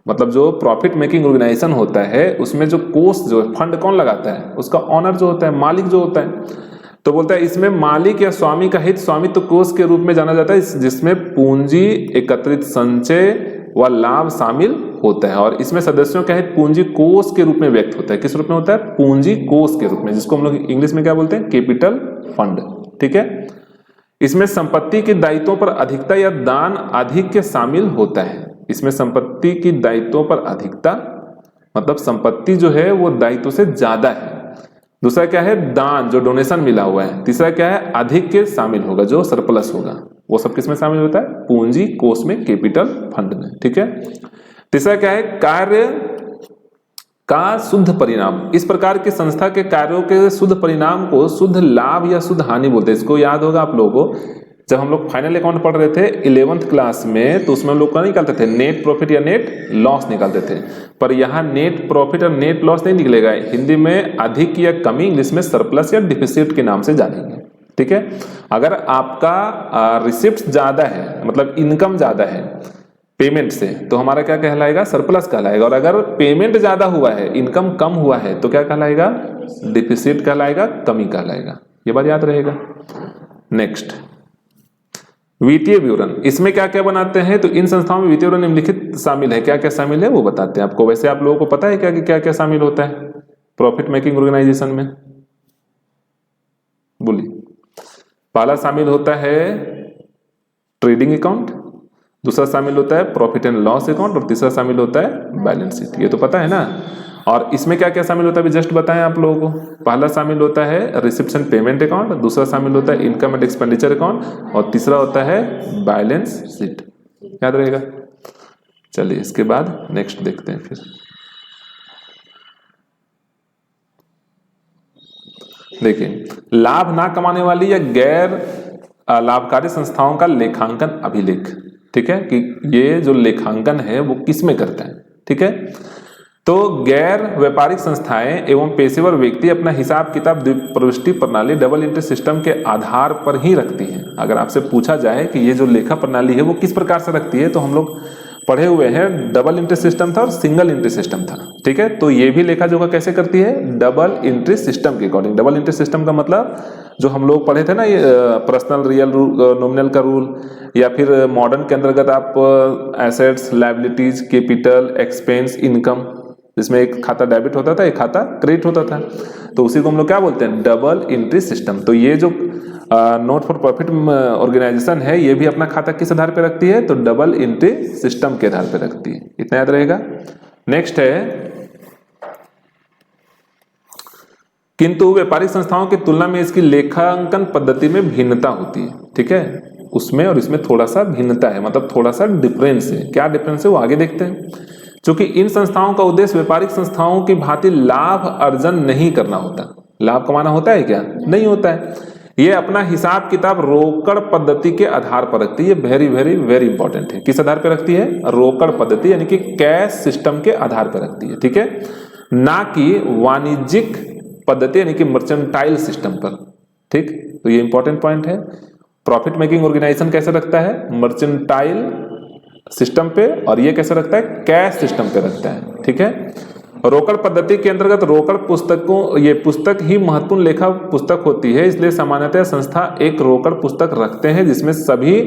A: मतलब जो प्रॉफिट मेकिंग ऑर्गेनाइजेशन होता है उसमें जो कोष जो है, फंड कौन लगाता है? उसका ऑनर जो होता है, मालिक जो होता है। तो बोलता है इसमें मालिक या स्वामी का हित स्वामित्व कोष के रूप में जाना जाता है, जिसमें पूंजी, एकत्रित संचय व लाभ शामिल होता है। और इसमें सदस्यों का हित पूंजी कोष के रूप में व्यक्त होता है। किस रूप में होता है? पूंजी कोष के रूप में, जिसको हम लोग इंग्लिश में क्या बोलते हैं? Capital fund. ठीक है, इसमें संपत्ति के दायित्वों पर अधिकता या दान अधिक के शामिल होता है। इसमें संपत्ति की दायित्वों पर अधिकता मतलब संपत्ति जो है वो दायित्व से ज्यादा है। दूसरा क्या है? दान, जो डोनेशन मिला हुआ है। तीसरा क्या है? अधिक के शामिल होगा, जो सरप्लस होगा वो सब किसमें शामिल होता है? पूंजी कोष में, कैपिटल फंड में। ठीक है, तीसरा क्या है? कार्य का शुद्ध परिणाम। इस प्रकार की संस्था के कार्यों के शुद्ध परिणाम को शुद्ध लाभ या शुद्ध हानि बोलते हैं। इसको याद होगा आप लोगों को, जब हम लोग फाइनल अकाउंट पढ़ रहे थे 11th क्लास में, तो उसमें हम लोग क्या निकालते थे? नेट प्रॉफिट या नेट लॉस निकालते थे। पर यहाँ नेट प्रॉफिट और नेट लॉस नहीं निकलेगा। हिंदी में अधिक या कमी, इंग्लिश में सरप्लस या डिफिसिट के नाम से जानेंगे। ठीक है, अगर आपका रिसिप्ट ज्यादा है मतलब इनकम ज्यादा है पेमेंट से, तो हमारा क्या कहलाएगा? सरप्लस कहलाएगा। और अगर पेमेंट ज्यादा हुआ है, इनकम कम हुआ है, तो क्या कहलाएगा? डिफिसिट कहलाएगा, कमी कहलाएगा। ये बात याद रहेगा। नेक्स्ट, वित्तीय विवरण। इसमें क्या क्या बनाते हैं? तो इन संस्थाओं में वित्तीय विवरण निम्नलिखित शामिल है। क्या क्या शामिल है वो बताते हैं आपको। वैसे आप लोगों को पता है क्या कि क्या क्या शामिल होता है प्रॉफिट मेकिंग ऑर्गेनाइजेशन में? बोलिए। पहला शामिल होता है ट्रेडिंग अकाउंट, दूसरा शामिल होता है प्रॉफिट एंड लॉस अकाउंट और तीसरा शामिल होता है बैलेंस शीट। ये तो पता है ना। और इसमें क्या क्या शामिल होता है जस्ट बताएं आप लोगों को। पहला शामिल होता है रिसिप्ट्स एंड पेमेंट अकाउंट, दूसरा शामिल होता है इनकम एंड एक्सपेंडिचर अकाउंट और तीसरा होता है बैलेंस शीट। याद रहेगा। चलिए इसके बाद नेक्स्ट देखते हैं। फिर देखिए, लाभ ना कमाने वाली या गैर लाभकारी संस्थाओं का लेखांकन अभिलेख। ठीक है, कि ये जो लेखांकन है वो किस में करते हैं। ठीक है, तो गैर व्यापारिक संस्थाएं एवं पेशेवर व्यक्ति अपना हिसाब किताब द्विप्रविष्टि प्रणाली डबल एंट्री सिस्टम के आधार पर ही रखती हैं। अगर आपसे पूछा जाए कि ये जो लेखा प्रणाली है वो किस प्रकार से रखती है, तो हम लोग पढ़े हुए हैं डबल एंट्री सिस्टम था और सिंगल एंट्री सिस्टम था। ठीक है, तो ये भी लेखा जोखा कैसे करती है, डबल एंट्री सिस्टम के अकॉर्डिंग। डबल एंट्री सिस्टम का मतलब जो हम लोग पढ़े थे ना, ये पर्सनल रियल नॉमिनल का रूल, या फिर मॉडर्न के अंतर्गत आप assets, liabilities, capital, expense, income, जिसमें एक खाता डेबिट होता था एक खाता क्रेडिट होता था, तो उसी को हम लोग क्या बोलते हैं, डबल एंट्री सिस्टम। तो ये जो नॉट फॉर प्रॉफिट ऑर्गेनाइजेशन है ये भी अपना खाता किस आधार पर रखती है, तो डबल एंट्री सिस्टम के आधार पर रखती है। इतना याद रहेगा। नेक्स्ट है, किंतु व्यापारिक संस्थाओं की तुलना में इसकी लेखांकन पद्धति में भिन्नता होती है। ठीक है, उसमें और इसमें थोड़ा सा भिन्नता है, मतलब थोड़ा सा डिफरेंस है। क्या डिफरेंस है वो आगे देखते हैं। क्योंकि इन संस्थाओं का उद्देश्य व्यापारिक संस्थाओं की भांति लाभ अर्जन नहीं करना होता। लाभ कमाना होता है क्या, नहीं होता है। ये अपना हिसाब किताब रोकड़ पद्धति के आधार पर रखती है। वेरी वेरी वेरी इंपॉर्टेंट है। किस आधार पर रखती है, रोकड़ पद्धति यानी कि कैश सिस्टम के आधार पर रखती है। ठीक है, ना कि वाणिज्यिक पद्धति यानी कि मर्चेंटाइल सिस्टम पर। ठीक, तो ये इंपॉर्टेंट पॉइंट है। प्रॉफिट मेकिंग ऑर्गेनाइजेशन कैसे रखता है, मर्चेंटाइल सिस्टम पे, और ये कैसे रखता है, कैश सिस्टम पे रखता है। ठीक है, रोकड़ पद्धति के अंतर्गत रोकड़ पुस्तकों, ये पुस्तक ही महत्वपूर्ण लेखा पुस्तक होती है, इसलिए सामान्यतः संस्था एक रोकड़ पुस्तक रखते हैं जिसमें सभी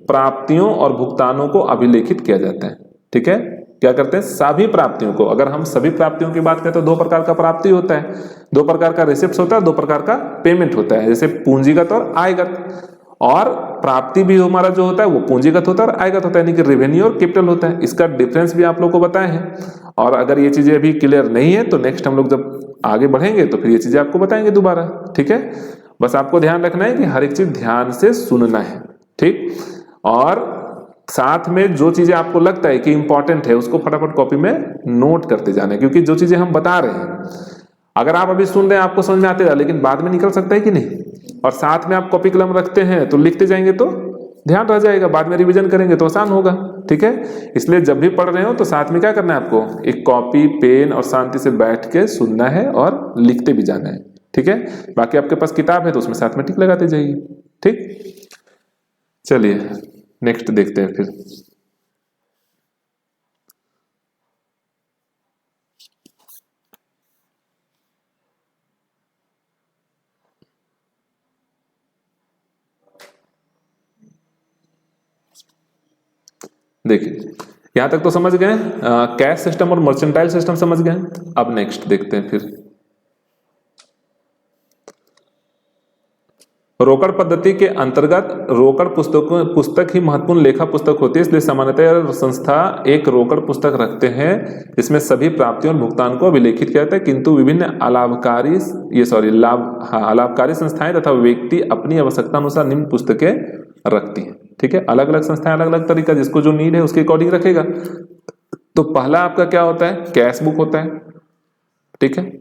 A: प्राप्तियों और भुगतानों को अभिलेखित किया जाता है। ठीक है, क्या करते हैं, सभी प्राप्तियों को। अगर हम सभी प्राप्तियों की बात करें तो दो प्रकार का प्राप्ति होता है, दो प्रकार का रिसिप्ट होता है, दो प्रकार का पेमेंट होता है, जैसे पूंजीगत और आयगत। और प्राप्ति भी हमारा जो होता है वो पूंजीगत होता है और आयगत होता है, यानी कि रेवेन्यू और कैपिटल होता है। इसका डिफरेंस भी आप लोग को बताए हैं। और अगर ये चीजें अभी क्लियर नहीं है तो नेक्स्ट हम लोग जब आगे बढ़ेंगे तो फिर ये चीजें आपको बताएंगे दोबारा। ठीक है, बस आपको ध्यान रखना है कि हर एक चीज ध्यान से सुनना है। ठीक, और साथ में जो चीजें आपको लगता है कि इंपॉर्टेंट है उसको फटाफट कॉपी में नोट करते जाना है, क्योंकि जो चीजें हम बता रहे हैं अगर आप अभी सुन रहे हैं आपको समझ में आते हैं, लेकिन बाद में निकल सकता है कि नहीं। और साथ में आप कॉपी कलम रखते हैं तो लिखते जाएंगे तो ध्यान रह जाएगा, बाद में रिवीजन करेंगे तो आसान होगा। ठीक है, इसलिए जब भी पढ़ रहे हो तो साथ में क्या करना है आपको, एक कॉपी पेन और शांति से बैठ के सुनना है और लिखते भी जाना है। ठीक है, बाकी आपके पास किताब है तो उसमें साथ में टिक लगाते जाइए। ठीक, चलिए नेक्स्ट देखते हैं। फिर देखिए, यहां तक तो समझ गए, कैश सिस्टम और मर्चेंटाइल सिस्टम समझ गए। अब नेक्स्ट देखते हैं। फिर रोकड़ पद्धति के अंतर्गत रोकड़ पुस्तक ही महत्वपूर्ण लेखा पुस्तक होती है, इसलिए सामान्यतः संस्था एक रोकड़ पुस्तक रखते हैं जिसमें सभी प्राप्तियों और भुगतान को अभिलेखित किया जाता है। किंतु विभिन्न अलाभकारी संस्थाएं तथा व्यक्ति अपनी आवश्यकता अनुसार निम्न पुस्तकें रखती हैं। ठीक है, अलग अलग संस्थाएं अलग अलग तरीका, जिसको जो नीड है उसके अकॉर्डिंग रखेगा। तो पहला आपका क्या होता है, कैश बुक होता है। ठीक है,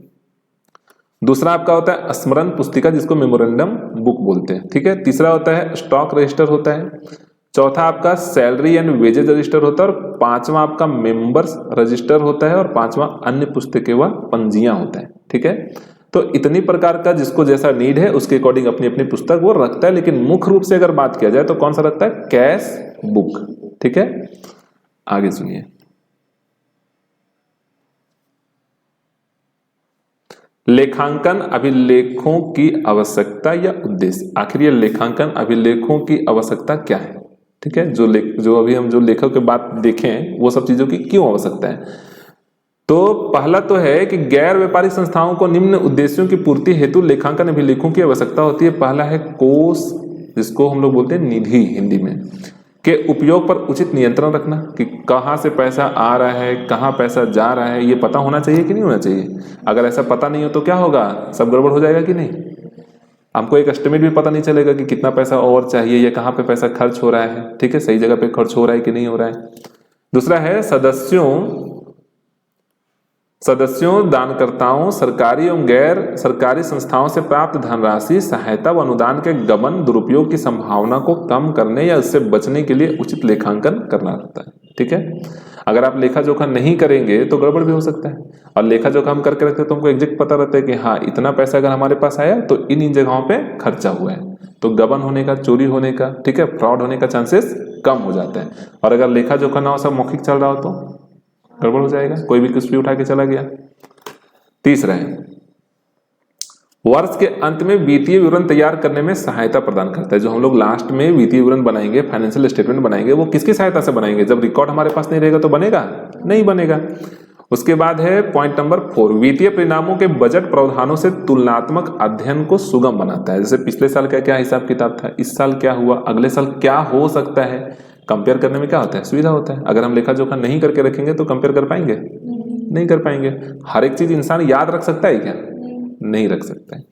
A: दूसरा आपका होता है स्मरण पुस्तिका जिसको मेमोरेंडम बुक बोलते हैं। ठीक है, तीसरा होता है स्टॉक रजिस्टर होता है। चौथा आपका सैलरी एंड वेजेज रजिस्टर होता है। और पांचवा आपका मेंबर्स रजिस्टर होता है। और पांचवा अन्य पुस्तकें व पंजियां होता है। ठीक है, तो इतनी प्रकार का जिसको जैसा नीड है उसके अकॉर्डिंग अपनी अपनी पुस्तक वो रखता है, लेकिन मुख्य रूप से अगर बात किया जाए तो कौन सा रखता है, कैश बुक। ठीक है, आगे सुनिए। लेखांकन अभिलेखों की आवश्यकता या उद्देश्य। आखिर ये लेखांकन अभिलेखों की आवश्यकता क्या है। ठीक है, जो अभी हम जो लेखक की बात देखें वो सब चीजों की क्यों आवश्यकता है। तो पहला तो है कि गैर व्यापारिक संस्थाओं को निम्न उद्देश्यों की पूर्ति हेतु लेखांकन अभिलेखों की आवश्यकता होती है। पहला है कोष, जिसको हम लोग बोलते हैं निधि हिंदी में। के उपयोग पर उचित नियंत्रण रखना कि कहाँ से पैसा आ रहा है, कहाँ पैसा जा रहा है, ये पता होना चाहिए कि नहीं होना चाहिए। अगर ऐसा पता नहीं हो तो क्या होगा, सब गड़बड़ हो जाएगा कि नहीं। हमको एक एस्टिमेट भी पता नहीं चलेगा कि कितना पैसा और चाहिए या कहाँ पे पैसा खर्च हो रहा है, ठीक है, सही जगह पे खर्च हो रहा है कि नहीं हो रहा है। दूसरा है सदस्यों दानकर्ताओं सरकारी एवं गैर सरकारी संस्थाओं से प्राप्त धनराशि सहायता व अनुदान के गबन दुरुपयोग की संभावना को कम करने या उससे बचने के लिए उचित लेखांकन करना रहता है, ठीक है। अगर आप लेखा जोखा नहीं करेंगे तो गड़बड़ भी हो सकता है, और लेखा जोखा हम करके रखते तो हमको एग्जैक्ट पता रहता है कि हाँ इतना पैसा अगर हमारे पास आया तो इन जगहों पे खर्चा हुआ है, तो गबन होने का, चोरी होने का, ठीक है, फ्रॉड होने का चांसेस कम हो जाता है। और अगर लेखा जोखा ना हो, सब मौखिक चल रहा हो तो गड़बड़ हो जाएगा, कोई भी कुछ भी उठा के चला गया। तीसरा है वर्ष के अंत में वित्तीय विवरण तैयार करने में सहायता प्रदान करता है। जो हम लोग लास्ट में वित्तीय विवरण बनाएंगे, फाइनेंशियल स्टेटमेंट बनाएंगे, वो किसकी सहायता से बनाएंगे, जब रिकॉर्ड हमारे पास नहीं रहेगा तो बनेगा नहीं बनेगा। उसके बाद है पॉइंट नंबर 4, वित्तीय परिणामों के बजट प्रावधानों से तुलनात्मक अध्ययन को सुगम बनाता है। जैसे पिछले साल का क्या हिसाब किताब था, इस साल क्या हुआ, अगले साल क्या हो सकता है, कंपेयर करने में क्या होता है, सुविधा होता है। अगर हम लेखा जोखा नहीं करके रखेंगे तो कंपेयर कर पाएंगे, नहीं कर पाएंगे। हर एक चीज इंसान याद रख सकता है क्या, नहीं रख सकता है।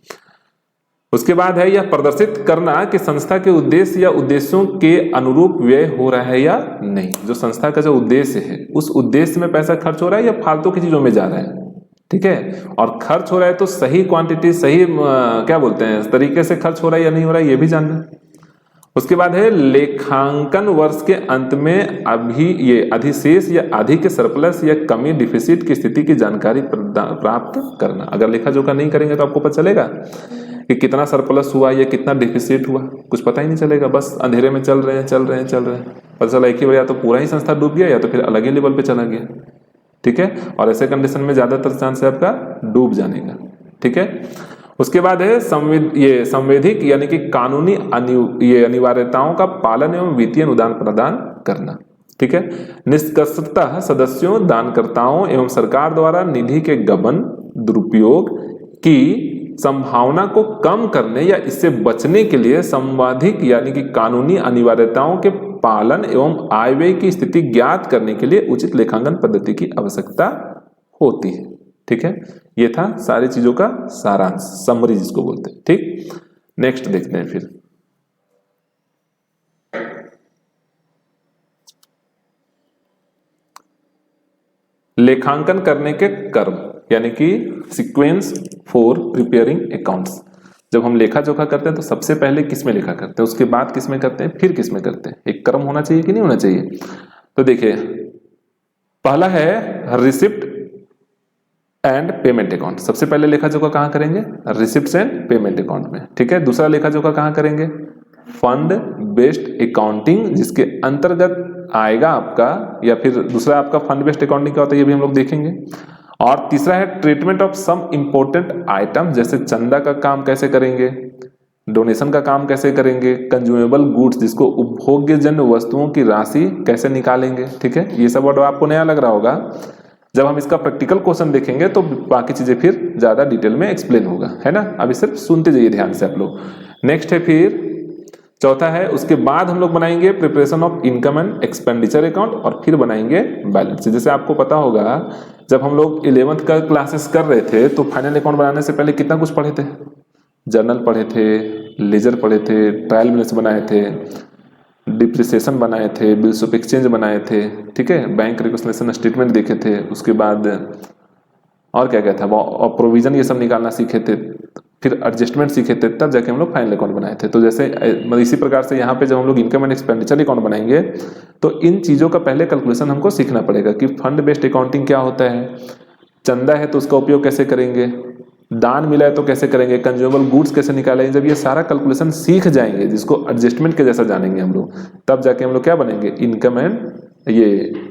A: उसके बाद है यह प्रदर्शित करना कि संस्था के उद्देश्य या उद्देश्यों के अनुरूप व्यय हो रहा है या नहीं। जो संस्था का जो उद्देश्य है उस उद्देश्य में पैसा खर्च हो रहा है या फालतू की चीजों में जा रहा है, ठीक है। और खर्च हो रहा है तो सही क्वांटिटी, सही क्या बोलते हैं, तरीके से खर्च हो रहा है या नहीं हो रहा है, ये भी जानना। उसके बाद है लेखांकन वर्ष के अंत में अभी ये अधिशेष या अधिक सरप्लस या कमी डिफिसिट की स्थिति की जानकारी प्राप्त करना। अगर लेखा जोखा नहीं करेंगे तो आपको पता चलेगा कि कितना सरप्लस हुआ या कितना डिफिसिट हुआ, कुछ पता ही नहीं चलेगा, बस अंधेरे में चल रहे हैं। पता चला एक ही बार या तो पूरा ही संस्था डूब गया या तो फिर अलग ही लेवल पे चला गया, ठीक है। और ऐसे कंडीशन में ज्यादातर चांस है आपका डूब जाने का, ठीक है। उसके बाद है संवैधिक यानी कि कानूनी अनिवार्यताओं का पालन एवं वित्तीय अनुदान प्रदान करना, ठीक है। निष्कर्षतः सदस्यों दानकर्ताओं एवं सरकार द्वारा निधि के गबन दुरुपयोग की संभावना को कम करने या इससे बचने के लिए संवैधिक यानी कि कानूनी अनिवार्यताओं के पालन एवं आय व्यय की स्थिति ज्ञात करने के लिए उचित लेखांकन पद्धति की आवश्यकता होती है, ठीक है। ये था सारी चीजों का सारांश, समरी जिसको बोलते हैं, ठीक। नेक्स्ट देखते हैं फिर लेखांकन करने के कर्म यानी कि सीक्वेंस फॉर प्रिपेयरिंग अकाउंट्स। जब हम लेखा जोखा करते हैं तो सबसे पहले किस में लेखा करते हैं, उसके बाद किस में करते हैं, फिर किस में करते हैं, एक क्रम होना चाहिए कि नहीं होना चाहिए। तो देखिए पहला है रिसिप्ट एंड पेमेंट अकाउंट। सबसे पहले लेखा जोखा कहां करेंगे, रिसिप्ट एंड पेमेंट अकाउंट में, ठीक है। दूसरा लेखा जोखा कहां करेंगे, फंड बेस्ड अकाउंटिंग, जिसके अंतर्गत आएगा आपका, या फिर दूसरा आपका फंड बेस्ड अकाउंटिंग क्या होता है ये भी हम लोग देखेंगे। और तीसरा है treatment of some important item, जैसे चंदा का काम कैसे करेंगे, डोनेशन का काम कैसे करेंगे, कंज्यूमेबल गुड्स जिसको उपभोग्यजन्य वस्तुओं की राशि कैसे निकालेंगे, ठीक है। ये सब वर्ड आपको नया लग रहा होगा, जब हम इसका प्रैक्टिकल क्वेश्चन देखेंगे तो बाकी चीजें फिर ज्यादा डिटेल में एक्सप्लेन होगा, है ना। अभी सिर्फ सुनते जाइए ध्यान से आप लोग। नेक्स्ट है फिर चौथा है, उसके बाद हम लोग बनाएंगे preparation of income and expenditure account और फिर बनाएंगे बैलेंस। जैसे आपको पता होगा जब हम लोग 11th का क्लासेस कर रहे थे तो फाइनल अकाउंट बनाने से पहले कितना कुछ पढ़े थे, जर्नल पढ़े थे, लेजर पढ़े थे, ट्रायल बैलेंस बनाए थे, डिप्रिसिएशन बनाए थे, बिल्स ऑफ एक्सचेंज बनाए थे, ठीक है, बैंक रिकंसिलिएशन स्टेटमेंट देखे थे, उसके बाद और क्या क्या था, और प्रोविजन ये सब निकालना सीखे थे, फिर एडजस्टमेंट सीखे थे, तब जाके हम लोग फाइनल अकाउंट बनाए थे। तो जैसे इसी प्रकार से यहाँ पे जब हम लोग इनकम एंड एक्सपेंडिचर अकाउंट बनाएंगे तो इन चीज़ों का पहले कैलकुलेशन हमको सीखना पड़ेगा कि फंड बेस्ड अकाउंटिंग क्या होता है, चंदा है तो उसका उपयोग कैसे करेंगे, दान मिला है तो कैसे करेंगे, कंज्यूमेबल गुड्स कैसे निकालेंगे। जब ये सारा कैलकुलेशन सीख जाएंगे, जिसको एडजस्टमेंट के जैसा जानेंगे हम लोग, तब जाके हम लोग क्या बनेंगे,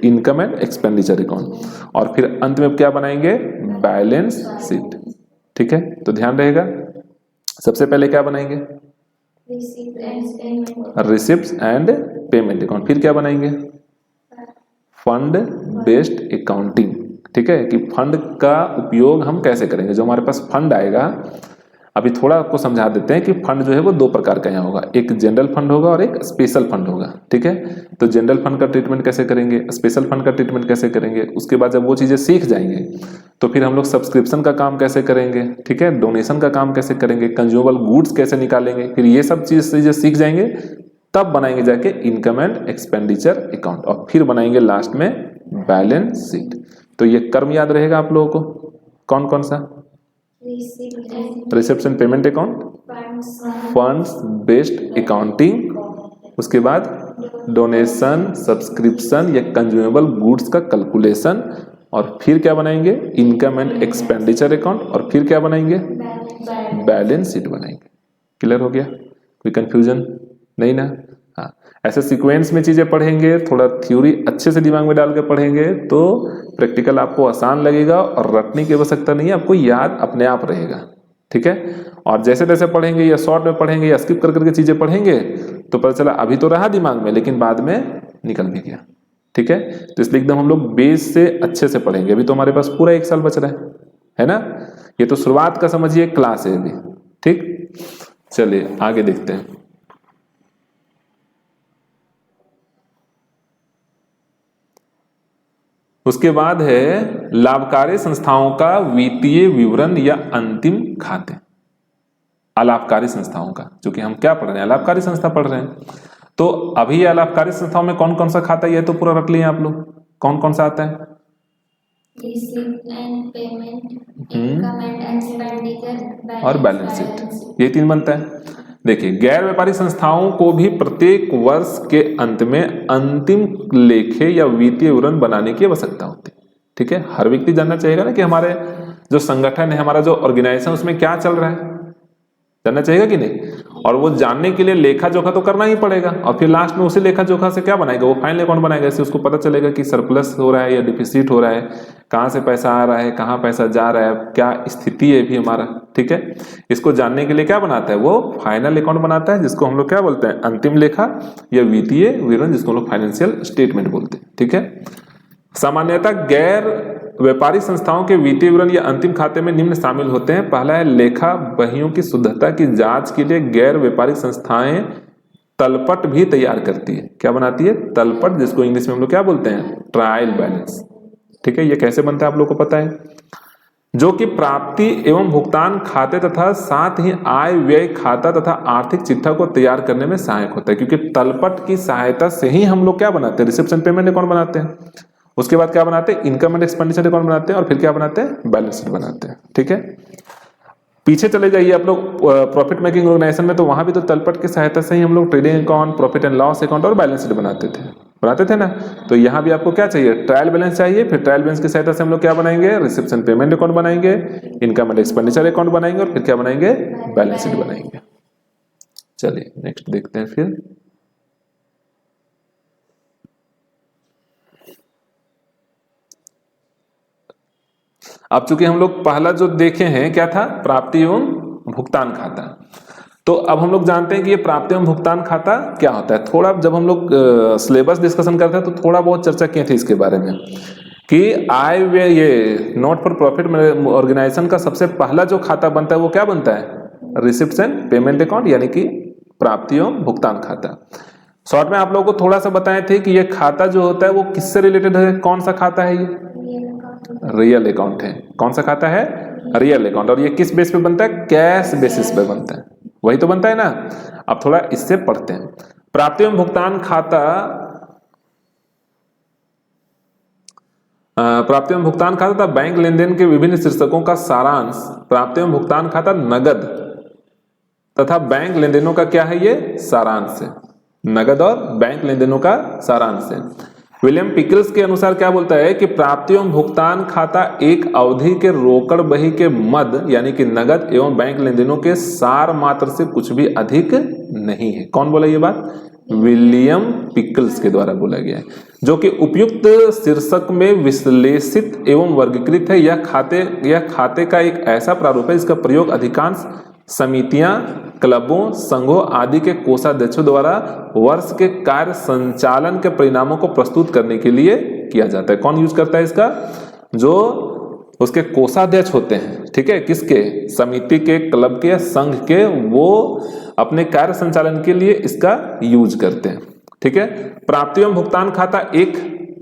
A: इनकम एंड एक्सपेंडिचर अकाउंट। और फिर अंत में क्या बनाएंगे, बैलेंस शीट, ठीक है। तो ध्यान रहेगा, सबसे पहले क्या बनाएंगे, रिसिप्ट्स एंड पेमेंट अकाउंट, फिर क्या बनाएंगे, फंड बेस्ड अकाउंटिंग, ठीक है, कि फंड का उपयोग हम कैसे करेंगे। जो हमारे पास फंड आएगा अभी थोड़ा आपको समझा देते हैं कि फंड जो है वो दो प्रकार का यहाँ होगा, एक जनरल फंड होगा और एक स्पेशल फंड होगा। ठीक है, तो जनरल फंड का ट्रीटमेंट कैसे करेंगे, स्पेशल फंड का ट्रीटमेंट कैसे करेंगे, उसके बाद जब वो चीज़ें सीख जाएंगे तो फिर हम लोग सब्सक्रिप्शन का काम कैसे करेंगे, ठीक है, डोनेशन का काम कैसे करेंगे, कंज्यूमेबल गुड्स कैसे निकालेंगे, फिर ये सब चीज़ें सीख जाएंगे, तब बनाएंगे जाके इनकम एंड एक्सपेंडिचर अकाउंट और फिर बनाएंगे लास्ट में बैलेंस शीट। तो ये कर्म याद रहेगा आप लोगों को, कौन कौन सा, reception payment account, funds based accounting, उसके बाद डोनेशन, सब्सक्रिप्शन या कंज्यूमेबल गुड्स का कैलकुलेशन, और फिर क्या बनाएंगे इनकम एंड एक्सपेंडिचर अकाउंट, और फिर क्या बनाएंगे बैलेंस शीट बनाएंगे। क्लियर हो गया, कोई कंफ्यूजन नहीं ना? हाँ, ऐसे सीक्वेंस में चीजें पढ़ेंगे, थोड़ा थ्योरी अच्छे से दिमाग में डाल के पढ़ेंगे तो प्रैक्टिकल आपको आसान लगेगा और रटने की आवश्यकता नहीं है, आपको याद अपने आप रहेगा। ठीक है, और जैसे जैसे पढ़ेंगे या शॉर्ट में पढ़ेंगे या स्किप कर करके चीजें पढ़ेंगे तो पता चला अभी तो रहा दिमाग में लेकिन बाद में निकल भी गया। ठीक है, तो इसलिए एकदम हम लोग बेस से अच्छे से पढ़ेंगे। अभी तो हमारे पास पूरा 1 साल बच रहा है ना? ये तो शुरुआत का समझिए क्लास है अभी। ठीक, चलिए आगे देखते हैं। उसके बाद है लाभकारी संस्थाओं का वित्तीय विवरण या अंतिम खाते। अलाभकारी संस्थाओं का, जो कि हम क्या पढ़ रहे हैं, अलाभकारी संस्था पढ़ रहे हैं। तो अभी अलाभकारी संस्थाओं में कौन कौन सा खाता है ये तो पूरा रख लिए आप लोग, कौन कौन सा आता है,
B: receipt and payment, income and expenditure
A: और बैलेंस शीट, ये 3 बनता है। देखिए, गैर व्यापारी संस्थाओं को भी प्रत्येक वर्ष के अंत में अंतिम लेखे या वित्तीय विवरण बनाने की आवश्यकता होती है। ठीक है, हर व्यक्ति जानना चाहिएगा ना कि हमारे जो संगठन है, हमारा जो ऑर्गेनाइजेशन, उसमें क्या चल रहा है, जानना चाहिएगा कि नहीं? और वो जानने के लिए लेखा जोखा तो करना ही पड़ेगा, और फिर लास्ट में उसी लेखा जोखा से क्या बनाएगा, वो फाइनल अकाउंट बनाएगा। इससे उसको पता चलेगा कि सरप्लस हो रहा है या डिफिसिट हो रहा है, कहाँ से पैसा आ रहा है, कहाँ पैसा जा रहा है, क्या स्थिति है भी हमारा। ठीक है, इसको जानने के लिए क्या बनाता है, वो फाइनल अकाउंट बनाता है, जिसको हम लोग क्या बोलते हैं, अंतिम लेखा या वित्तीय विवरण, जिसको हम लोग फाइनेंशियल स्टेटमेंट बोलते हैं। ठीक है, सामान्यतः गैर व्यापारी संस्थाओं के वित्तीय विवरण या अंतिम खाते में निम्न शामिल होते हैं। पहला है, लेखा बहियों की शुद्धता की जांच के लिए गैर व्यापारिक संस्थाएं तलपट भी तैयार करती है। क्या बनाती है, तलपट, जिसको इंग्लिश में हम लोग क्या बोलते हैं, ट्रायल बैलेंस। ठीक है, ये कैसे बनता है आप लोग को पता है, जो कि प्राप्ति एवं भुगतान खाते तथा साथ ही आय व्यय खाता तथा आर्थिक चिट्ठा को तैयार करने में सहायक होता है। क्योंकि तलपट की सहायता से ही हम लोग क्या बनाते हैं, रिसेप्शन पेमेंट अकाउंट बनाते हैं, उसके बाद क्या बनाते हैं, इनकम एंड एक्सपेंडिचर अकाउंट बनाते हैं, और फिर क्या बनाते हैं, बैलेंस शीट बनाते हैं। ठीक है, पीछे चले जाइए आप लोग प्रॉफिट मेकिंग ऑर्गेनाइजेशन में, तो वहां भी तो तलपट की सहायता से ही हम लोग trading account, profit and loss account और बैलेंस शीट बनाते थे ना। तो यहाँ भी आपको क्या चाहिए, ट्रायल बैलेंस चाहिए। फिर ट्रायल बैलेंस की सहायता से हम लोग क्या बनाएंगे, रिसेप्शन पेमेंट अकाउंट बनाएंगे, इनकम एंड एक्सपेंडिचर अकाउंट बनाएंगे, और फिर क्या बनाएंगे, बैलेंस शीट बनाएंगे। चलिए नेक्स्ट देखते हैं। फिर अब चूंकि हम लोग पहला जो देखे हैं क्या था, प्राप्ति एवं भुगतान खाता, तो अब हम लोग जानते हैं कि ये प्राप्ति एवं भुगतान खाता क्या होता है। थोड़ा जब हम लोग सिलेबस डिस्कशन करते हैं तो थोड़ा बहुत चर्चा किए थे इसके बारे में कि आय व्यय, ये नॉट फॉर प्रॉफिट ऑर्गेनाइजेशन का सबसे पहला जो खाता बनता है वो क्या बनता है, रिसिप्ट्स एंड पेमेंट अकाउंट, यानी कि प्राप्ति एवं भुगतान खाता। शॉर्ट में आप लोगों को थोड़ा सा बताए थे कि ये खाता जो होता है वो किससे रिलेटेड है, कौन सा खाता है, ये रियल अकाउंट है। कौन सा खाता है, रियल अकाउंट। और ये किस बेस पे बनता है, कैश बेसिस पे बनता है, वही तो बनता है ना। अब थोड़ा इससे पढ़ते हैं। प्राप्ति एवं भुगतान खाता, प्राप्ति एवं भुगतान खाता तथा बैंक लेन देन के विभिन्न शीर्षकों का सारांश। प्राप्ति एवं भुगतान खाता नगद तथा बैंक लेन देनों का क्या है, ये सारांश है। नगद और बैंक लेन देनों का सारांश है। विलियम पिकल्स के अनुसार क्या बोलता है कि प्राप्ति एवं भुगतान खाता एक अवधि के रोकड़ बही के मद, यानी कि नगद एवं बैंक लेन देनों के सार मात्र से कुछ भी अधिक नहीं है। कौन बोला ये बात, विलियम पिकल्स के द्वारा बोला गया है, जो कि उपयुक्त शीर्षक में विश्लेषित एवं वर्गीकृत है। यह खाते का एक ऐसा प्रारूप है जिसका प्रयोग अधिकांश समितियां, क्लबों, संघों आदि के कोषाध्यक्षों द्वारा वर्ष के कार्य संचालन के परिणामों को प्रस्तुत करने के लिए किया जाता है। कौन यूज करता है इसका, जो उसके कोषाध्यक्ष होते हैं, ठीक है, किसके, समिति के, क्लब के, संघ के, वो अपने कार्य संचालन के लिए इसका यूज करते हैं। ठीक है, प्राप्ति एवं भुगतान खाता एक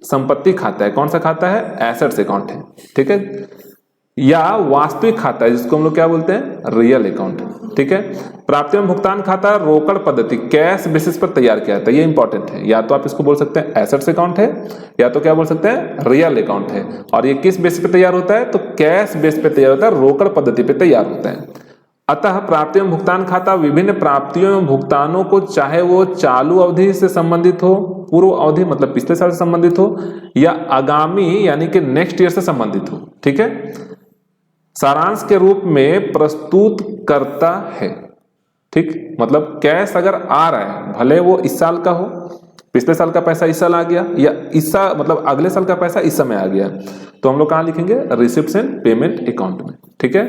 A: संपत्ति खाता है। कौन सा खाता है, एसेट्स अकाउंट है। ठीक है, या वास्तविक खाता है जिसको हम लोग क्या बोलते हैं, रियल अकाउंट। ठीक है, प्राप्ति एवं भुगतान खाता रोकड़ पद्धति कैश बेसिस पर तैयार किया जाता है। ये इंपॉर्टेंट है, या तो आप इसको बोल सकते हैं एसेट्स अकाउंट है, या तो क्या बोल सकते हैं रियल अकाउंट है। और ये किस बेस पे तैयार होता है, तो कैश बेस पे तैयार होता है, रोकड़ पद्धति पे तैयार होता है। अतः प्राप्ति एवं भुगतान खाता विभिन्न प्राप्तियों एवं भुगतानों को, चाहे वो चालू अवधि से संबंधित हो, पूर्व अवधि मतलब पिछले साल से संबंधित हो, या आगामी यानी कि नेक्स्ट ईयर से संबंधित हो, ठीक है, सारांश के रूप में प्रस्तुत करता है। ठीक, मतलब कैश अगर आ रहा है, भले वो इस साल का हो, पिछले साल का पैसा इस साल आ गया, या इस साल मतलब अगले साल का पैसा इस समय आ गया, तो हम लोग कहां लिखेंगे, रिसिप्ट्स एंड पेमेंट अकाउंट में। ठीक है,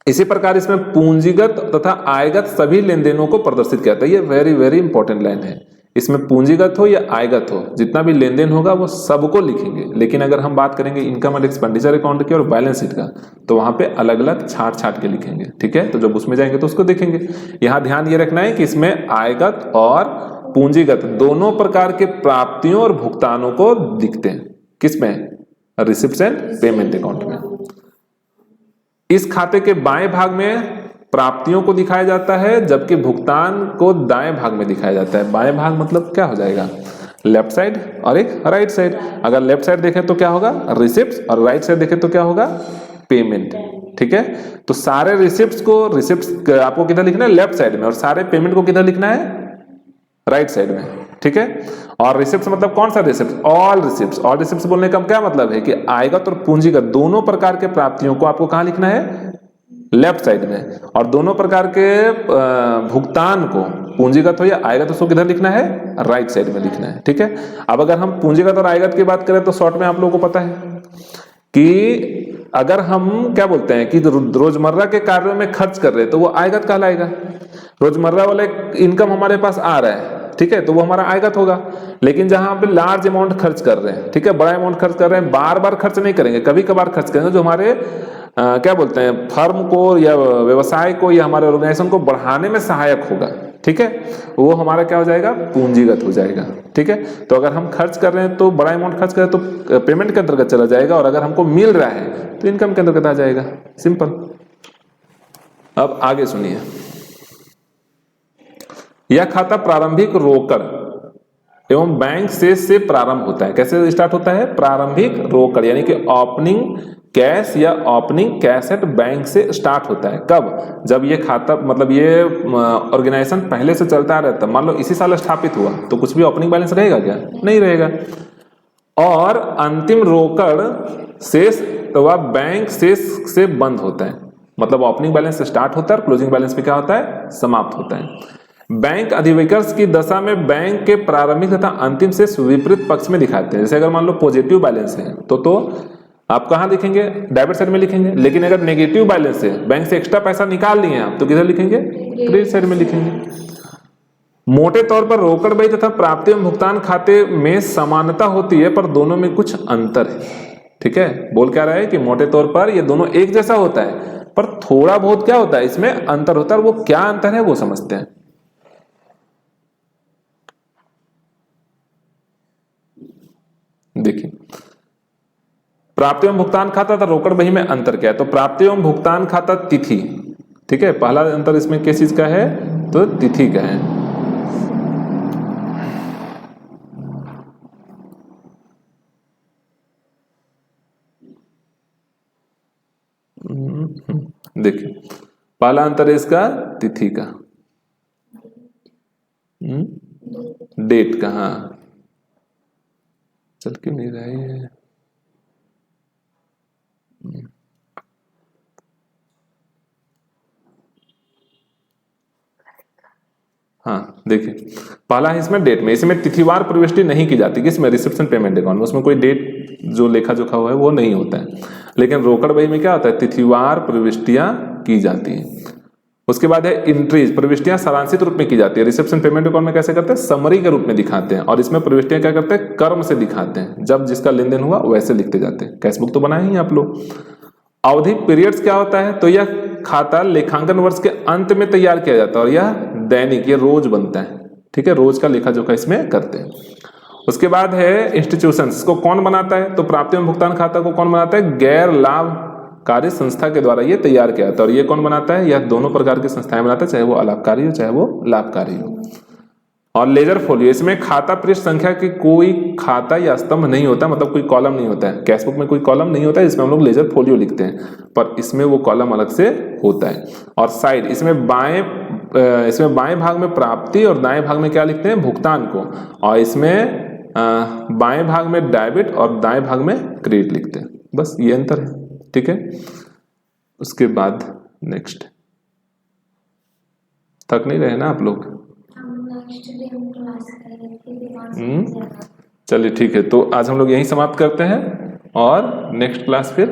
A: इसी प्रकार इसमें पूंजीगत तथा आयगत सभी लेन देनों को प्रदर्शित किया जाता है। ये वेरी वेरी इंपॉर्टेंट लाइन है। इसमें पूंजीगत हो या आयगत हो, जितना भी लेन देन होगा वो सबको लिखेंगे। लेकिन अगर हम बात करेंगे इनकम एंड एक्सपेंडिचर अकाउंट की और बैलेंस शीट का, तो वहां पे अलग अलग छाट छाट के लिखेंगे। ठीक है, तो जब उसमें जाएंगे तो उसको देखेंगे। यहां ध्यान ये रखना है कि इसमें आयगत और पूंजीगत दोनों प्रकार के प्राप्तियों और भुगतानों को दिखते हैं। किसमें, रिसिप्ट्स एंड पेमेंट अकाउंट में। इस खाते के बाएं भाग में प्राप्तियों को दिखाया जाता है, जबकि भुगतान को दाएं भाग में दिखाया जाता है। बाएं भाग मतलब क्या हो जाएगा, लेफ्ट साइड और एक राइट साइड। अगर लेफ्ट साइड देखें तो क्या होगा, रिसिप्ट्स, और राइट साइड देखें तो क्या होगा, पेमेंट। ठीक है, तो सारे रिसिप्ट्स आपको किधर लिखना है, लेफ्ट साइड में, और सारे पेमेंट को किधर लिखना है, राइट साइड में। ठीक है, और रिसिप्ट्स मतलब कौन सा receipts, all receipts. All receipts बोलने का क्या मतलब है कि आयगत और पूंजीगत दोनों प्रकार के प्राप्तियों को आपको कहां लिखना है, लेफ्ट साइड में, और दोनों प्रकार के भुगतान को, पूंजीगत हो या आयगत, उसको किधर लिखना है, राइट साइड में लिखना है। ठीक है, अब अगर हम पूंजीगत और आयगत की बात करें तो शॉर्ट में आप लोगों को पता है कि अगर हम क्या बोलते हैं कि रोजमर्रा के कार्यों में खर्च कर रहे हैं तो वो आयगत कहलाएगा। रोजमर्रा वाला इनकम हमारे पास आ रहा है, ठीक है, तो वो हमारा आयगत होगा। लेकिन जहां पे लार्ज अमाउंट खर्च कर रहे हैं, ठीक है, बड़ा अमाउंट खर्च कर रहे हैं, बार बार खर्च नहीं करेंगे, कभी कभार खर्च करेंगे, जो हमारे क्या बोलते हैं, फर्म को या व्यवसाय को या हमारे ऑर्गेनाइजेशन को बढ़ाने में सहायक होगा। ठीक है, वो हमारा क्या हो जाएगा, पूंजीगत हो जाएगा। ठीक है, तो अगर हम खर्च कर रहे हैं तो बड़ा अमाउंट खर्च करें तो पेमेंट के अंतर्गत चला जाएगा, और अगर हमको मिल रहा है तो इनकम के अंतर्गत आ जाएगा। सिंपल। अब आगे सुनिए, यह खाता प्रारंभिक रोकड़ एवं बैंक शेष से प्रारंभ होता है। कैसे स्टार्ट होता है, प्रारंभिक रोकड़ यानी कि ओपनिंग कैश या ओपनिंग कैश एट बैंक से स्टार्ट होता है। कब, जब ये खाता मतलब ये ऑर्गेनाइजेशन पहले से चलता रहता, मान लो इसी साल स्थापित हुआ, तो कुछ भी ओपनिंग बैलेंस रहेगा क्या, नहीं रहेगा। और अंतिम रोकड़ शेष तो वह बैंक शेष से बंद होता है, मतलब ओपनिंग बैलेंस से स्टार्ट होता है और क्लोजिंग बैलेंस पे क्या होता है, समाप्त होता है। बैंक अधिविकर्ष की दशा में बैंक के प्रारंभिक तथा अंतिम शेष विपरीत पक्ष में दिखाते हैं। जैसे अगर मान लो पॉजिटिव बैलेंस है तो आप कहां लिखेंगे, डेबिट साइड में लिखेंगे। लेकिन अगर नेगेटिव बैलेंस है, बैंक से एक्स्ट्रा पैसा निकाल लिए आप, तो किधर लिखेंगे, क्रेडिट साइड में लिखेंगे। मोटे तौर पर रोकड़ बही तथा प्राप्ति एवं भुगतान खाते में समानता होती है, पर दोनों में कुछ अंतर है। ठीक है, बोल क्या रहा है कि मोटे तौर पर ये दोनों एक जैसा होता है, पर थोड़ा बहुत क्या होता है, इसमें अंतर होता है। और वो क्या अंतर है वो समझते हैं। देखिए, प्राप्ति एवं भुगतान खाता था रोकड़ बही में अंतर क्या है, तो प्राप्ति एवं भुगतान खाता तिथि। ठीक है, पहला अंतर इसमें किस चीज का है, तो तिथि का है। देखिए, पहला अंतर है इसका तिथि का, डेट का। हाँ, चल क्यों नहीं रहा है। हाँ देखिए, पहला है इसमें डेट में, इसमें तिथिवार प्रविष्टि नहीं की जाती, किसमें, रिसेप्शन पेमेंट अकाउंट में, उसमें कोई डेट जो लेखा जोखा हुआ है वो नहीं होता है। लेकिन रोकड़ बही में क्या होता है, तिथिवार प्रविष्टियां की जाती है। उसके बाद है इंट्रीज, प्रविष्टियां सारांशित रूप में की जाती है। रिसेप्शन पेमेंट अकाउंट में कैसे करते हैं, समरी के रूप में दिखाते हैं, और इसमें प्रविष्टियां क्या करते हैं, कर्म से दिखाते हैं, जब जिसका लेन देन हुआ वैसे लिखते जाते हैं। कैश बुक तो बनाए ही आप लोग। अवधि पीरियड्स क्या होता है, तो यह खाता लेखांकन वर्ष के अंत में तैयार किया जाता है, और यह दैनिक, ये रोज बनता है, ठीक है, रोज का लेखा जोखा इसमें करते हैं। उसके बाद है इंस्टीट्यूशंस, को कौन बनाता है, तो प्राप्ति एवं भुगतान खाता को कौन बनाता है, गैर लाभकारी संस्था के द्वारा ये तैयार किया जाता है। और ये कौन बनाता है, यह दोनों प्रकार की संस्थाएं बनाता है, चाहे वो अलाभकारी हो चाहे वो लाभकारी हो। और लेजर फोलियो, इसमें खाता पृष्ठ संख्या की कोई खाता या स्तंभ नहीं होता, मतलब कोई कॉलम नहीं होता है। कैश बुक में कोई कॉलम नहीं होता है, इसमें हम लोग लेजर फोलियो लिखते हैं, पर इसमें वो कॉलम अलग से होता है। और साइड, इसमें बाएं भाग में प्राप्ति और दाएं भाग में क्या लिखते हैं, भुगतान को, और इसमें बाएं भाग में डेबिट और दाएं भाग में क्रेडिट लिखते हैं। बस ये अंतर है, ठीक है। उसके बाद नेक्स्ट, थक नहीं रहे ना आप लोग? चलिए ठीक है, तो आज हम लोग यहीं समाप्त करते हैं और नेक्स्ट क्लास फिर